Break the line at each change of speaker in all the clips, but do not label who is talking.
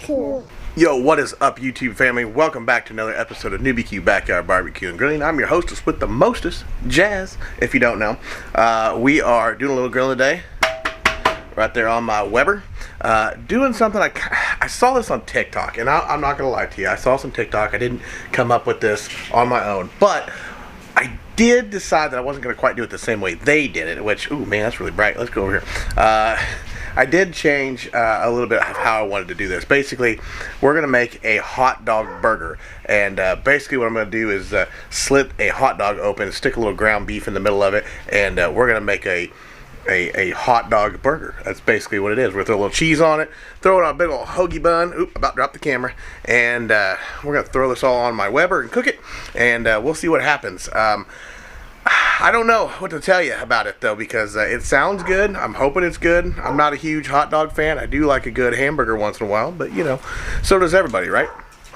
barbecue.
Yo, what is up, YouTube family? Welcome back to another episode of Newbie Q Backyard Barbecue and Grilling. I'm your hostess with the mostest, Jazz, if you don't know. We are doing a little grilling today, right there on my Weber. Doing something I saw this on TikTok, and I'm not going to lie to you. I saw some TikTok. I didn't come up with this on my own, but I did decide that I wasn't going to quite do it the same way they did it, which, ooh, man, that's really bright. Let's go over here. I did change a little bit of how I wanted to do this. Basically, we're going to make a hot dog burger. And basically what I'm going to do is slit a hot dog open, stick a little ground beef in the middle of it, and we're going to make a hot dog burger. That's basically what it is. We're going to throw a little cheese on it, throw it on a big old hoagie bun. Oop, about dropped the camera. And we're going to throw this all on my Weber and cook it, and we'll see what happens. I don't know what to tell you about it, though, because it sounds good. I'm hoping it's good. I'm not a huge hot dog fan. I do like a good hamburger once in a while, but, you know, so does everybody, right?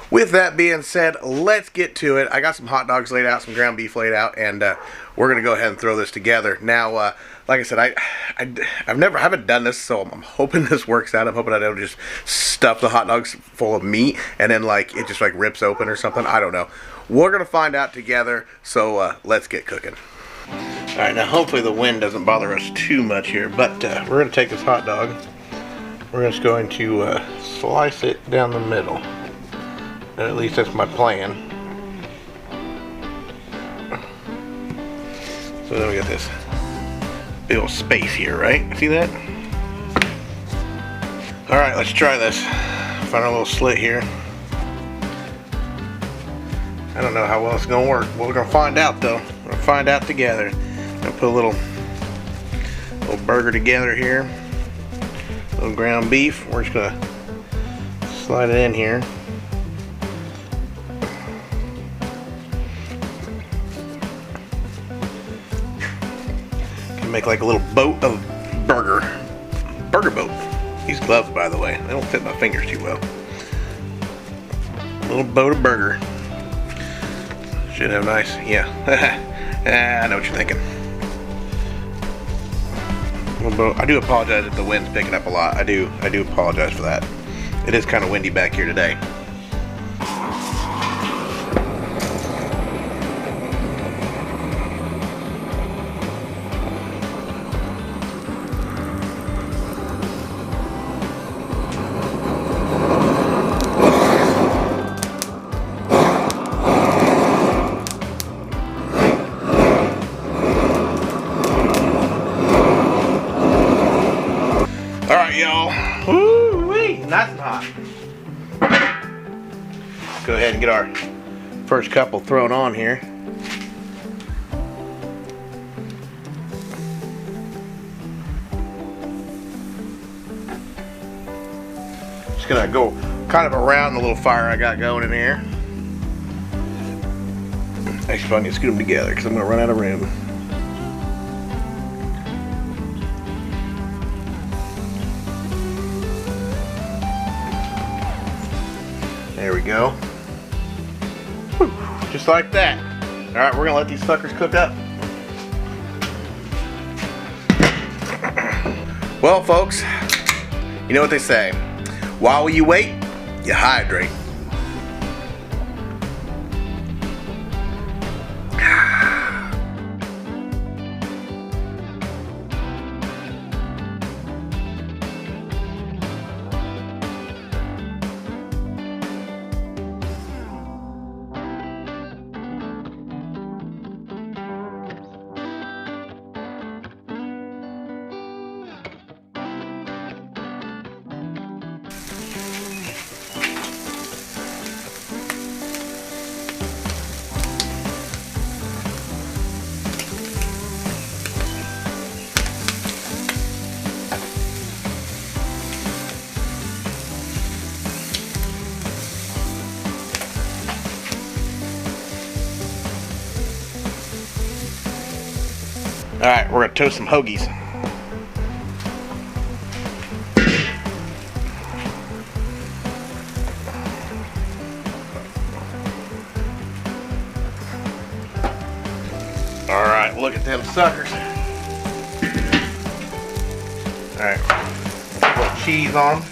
With that being said, let's get to it. I got some hot dogs laid out, some ground beef laid out, and we're going to go ahead and throw this together. Now, like I said, haven't done this, so I'm hoping this works out. I'm hoping I don't just stuff the hot dogs full of meat and then, like, it just, like, rips open or something. I don't know. We're going to find out together, so let's get cooking. Alright, now hopefully the wind doesn't bother us too much here, but we're going to take this hot dog. We're just going to slice it down the middle. And at least that's my plan. So then we got this big old space here, right? See that? Alright, let's try this. Find a little slit here. I don't know how well it's gonna work. We're gonna find out, though. We're gonna find out together. Gonna put a little burger together here. A little ground beef. We're just gonna slide it in here. Can make like a little boat of burger boat. These gloves, by the way, they don't fit my fingers too well. A little boat of burger. Should have nice, yeah. I know what you're thinking. I do apologize if the wind's picking up a lot. I do apologize for that. It is kind of windy back here today. Alright, y'all. Woo-wee, nice and hot. Go ahead and get our first couple thrown on here. Just gonna go kind of around the little fire I got going in here. Actually, I'm gonna scoot them together because I'm gonna run out of room. There we go. Whew, just like that. Alright, we're going to let these suckers cook up. Well, folks, you know what they say. While you wait, you hydrate. Alright, we're going to toast some hoagies. Alright, look at them suckers. Alright, a little cheese on them.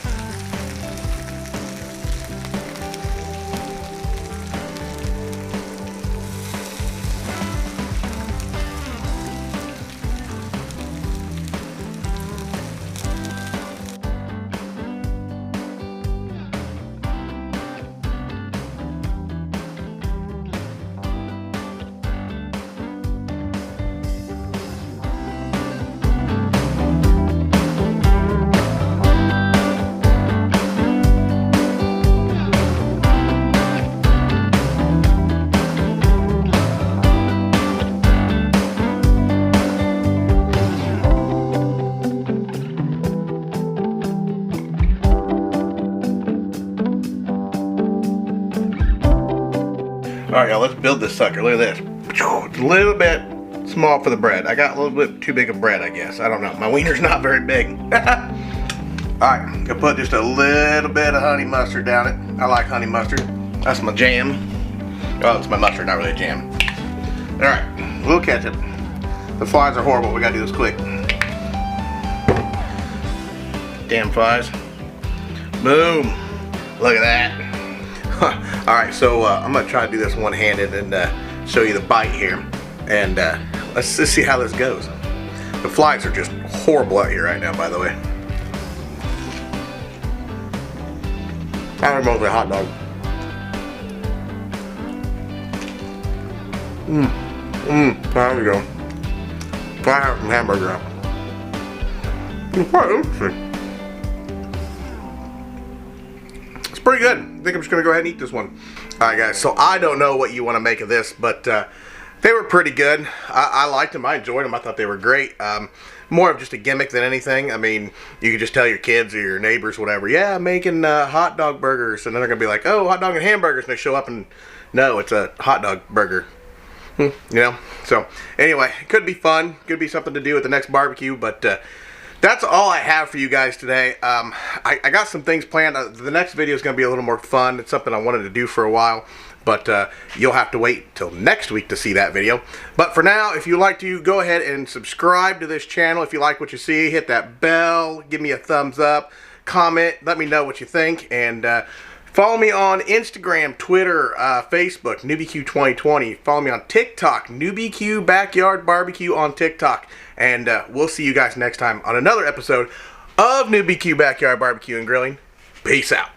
Alright, y'all, let's build this sucker. Look at this. It's a little bit small for the bread. I got a little bit too big of bread, I guess. I don't know. My wiener's not very big. Alright, gonna put just a little bit of honey mustard down it. I like honey mustard. That's my jam. Oh, it's my mustard, not really a jam. Alright, a little ketchup. The flies are horrible. We gotta do this quick. Damn flies. Boom. Look at that. Alright, so I'm gonna try to do this one-handed and show you the bite here. And let's see how this goes. The flies are just horrible out here right now, by the way. I remember the hot dog. There we go. I have some hamburger out. It's quite interesting. It's pretty good. I think I'm just gonna go ahead and eat this one. Alright guys, so I don't know what you want to make of this, but they were pretty good. I liked them. I enjoyed them. I thought they were great. More of just a gimmick than anything. I mean, you could just tell your kids or your neighbors, whatever, yeah, I'm making hot dog burgers, and then they're gonna be like, oh, hot dog and hamburgers, and they show up and no, it's a hot dog burger. You know, so anyway, it could be fun, could be something to do at the next barbecue, but that's all I have for you guys today. I got some things planned. The next video is going to be a little more fun. It's something I wanted to do for a while, but you'll have to wait till next week to see that video. But for now, if you'd like to, go ahead and subscribe to this channel. If you like what you see, hit that bell, give me a thumbs up, comment, let me know what you think, and follow me on Instagram, Twitter, Facebook, NewbieQ2020. Follow me on TikTok, NewbieQ Backyard Barbecue on TikTok. And we'll see you guys next time on another episode of NewbieQ Backyard Barbecue and Grilling. Peace out.